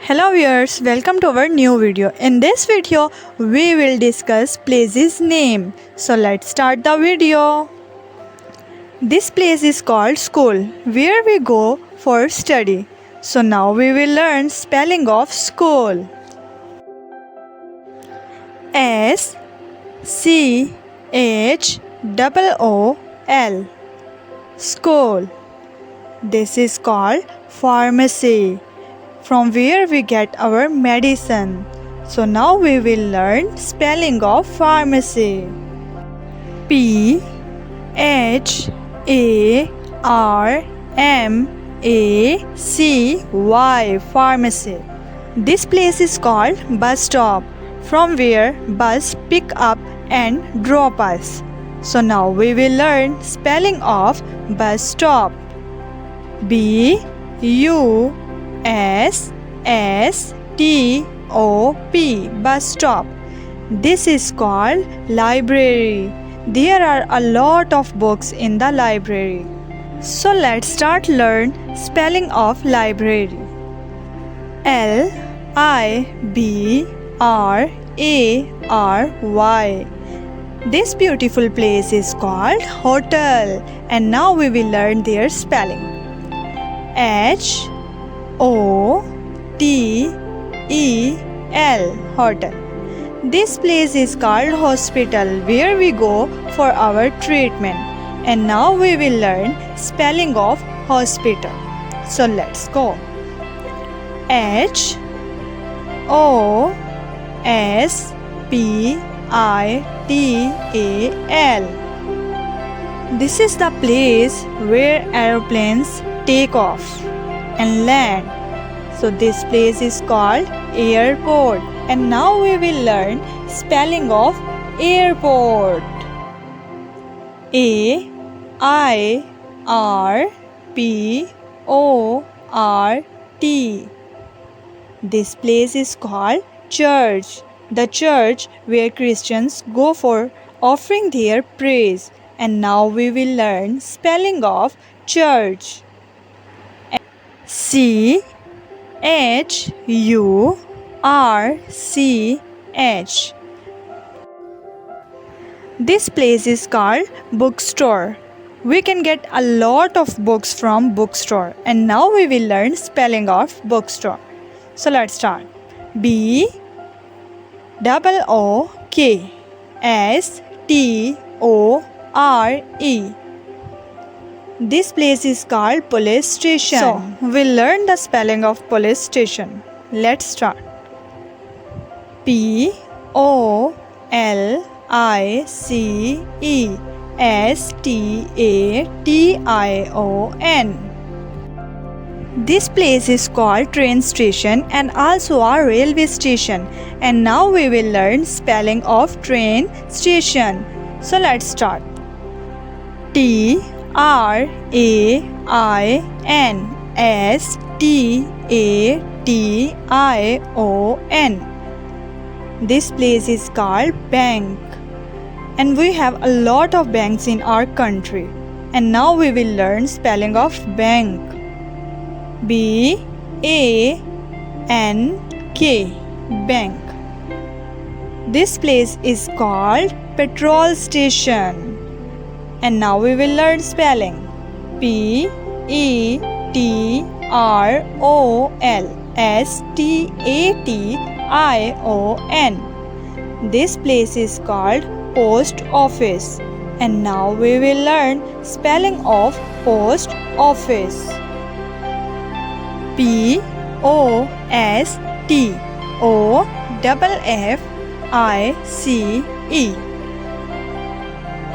Hello viewers, welcome to our new video. In this video, we will discuss places name. So let's start the video. This place is called school, where we go for study. So now we will learn spelling of school. S C H O L School. This is called pharmacy, from where we get our medicine. So now we will learn spelling of pharmacy. P H A R M A C Y Pharmacy. This place is called bus stop, from where bus pick up and drop us. So now we will learn spelling of bus stop. B U S S T O P Bus stop. This is called library. There are a lot of books in the library. So let's start learn spelling of library. L I B R A R Y. This beautiful place is called hotel, and now we will learn their spelling. H O T E L Hotel. This place is called hospital, where we go for our treatment. And now we will learn spelling of hospital. So let's go. H O S P I T A L. This is the place where aeroplanes take off and land. So this place is called airport. And now we will learn spelling of airport. A I R P O R T. This place is called church, the church where Christians go for offering their praise. And now we will learn spelling of church. C H U R C H. This place is called bookstore. We can get a lot of books from bookstore. And now we will learn spelling of bookstore. So let's start. B O K S T O R E. This place is called police station. So we'll learn the spelling of police station. Let's start. P O L I C E S T A T I O N. This place is called train station and also a railway station. And now we will learn spelling of train station. So let's start. T R A I N S T A T I O N. This place is called bank. And we have a lot of banks in our country. And now we will learn spelling of bank. B A N K. Bank. This place is called petrol station. And now we will learn spelling. P E T R O L S T A T I O N. This place is called post office. And now we will learn spelling of post office. P O S T O F I C E.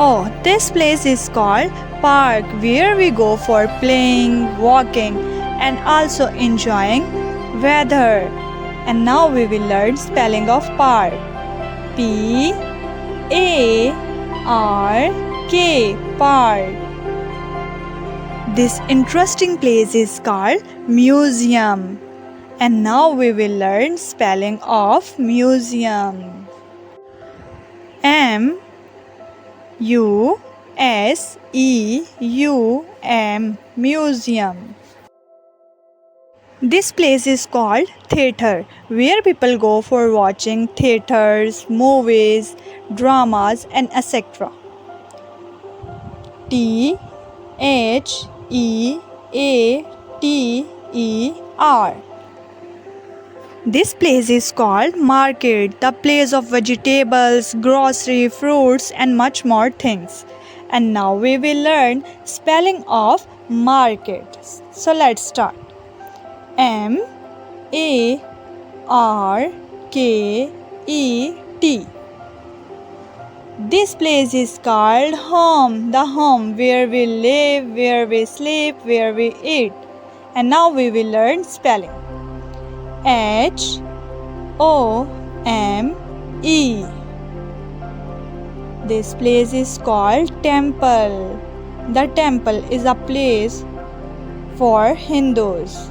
Oh, this place is called park, where we go for playing, walking, and also enjoying weather. And now we will learn spelling of park. P A R K. Park. This interesting place is called museum. And now we will learn spelling of museum. M U S E U M. Museum. This place is called theatre, where people go for watching theatres, movies, dramas, and etc. theater. This place is called market, the place of vegetables, grocery, fruits, and much more things. And now we will learn spelling of market. So let's start. market. This place is called home, the home where we live, where we sleep, where we eat. And now we will learn spelling. HOME. This place is called temple. The temple is a place for Hindus.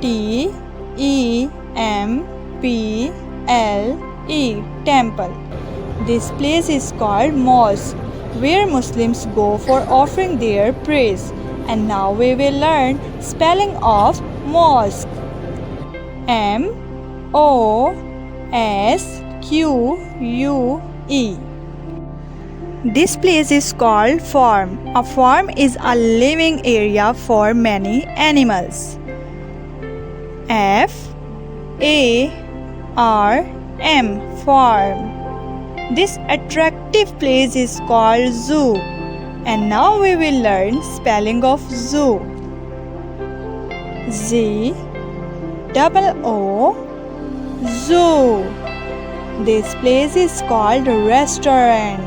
TEMPLE. Temple. This place is called mosque, where Muslims go for offering their praise. And now we will learn spelling of mosque. MOSQUE. This place is called farm. A farm is a living area for many animals. FARM. Farm. This attractive place is called zoo. And now we will learn spelling of zoo. ZOO. Zoo. This place is called restaurant.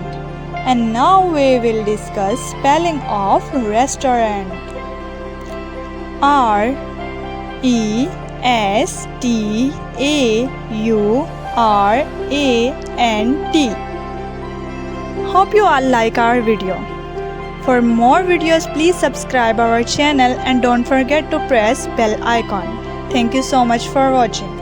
And now we will discuss spelling of restaurant. RESTAURANT. Hope you all like our video. For more videos, please subscribe our channel and don't forget to press bell icon. Thank you so much for watching.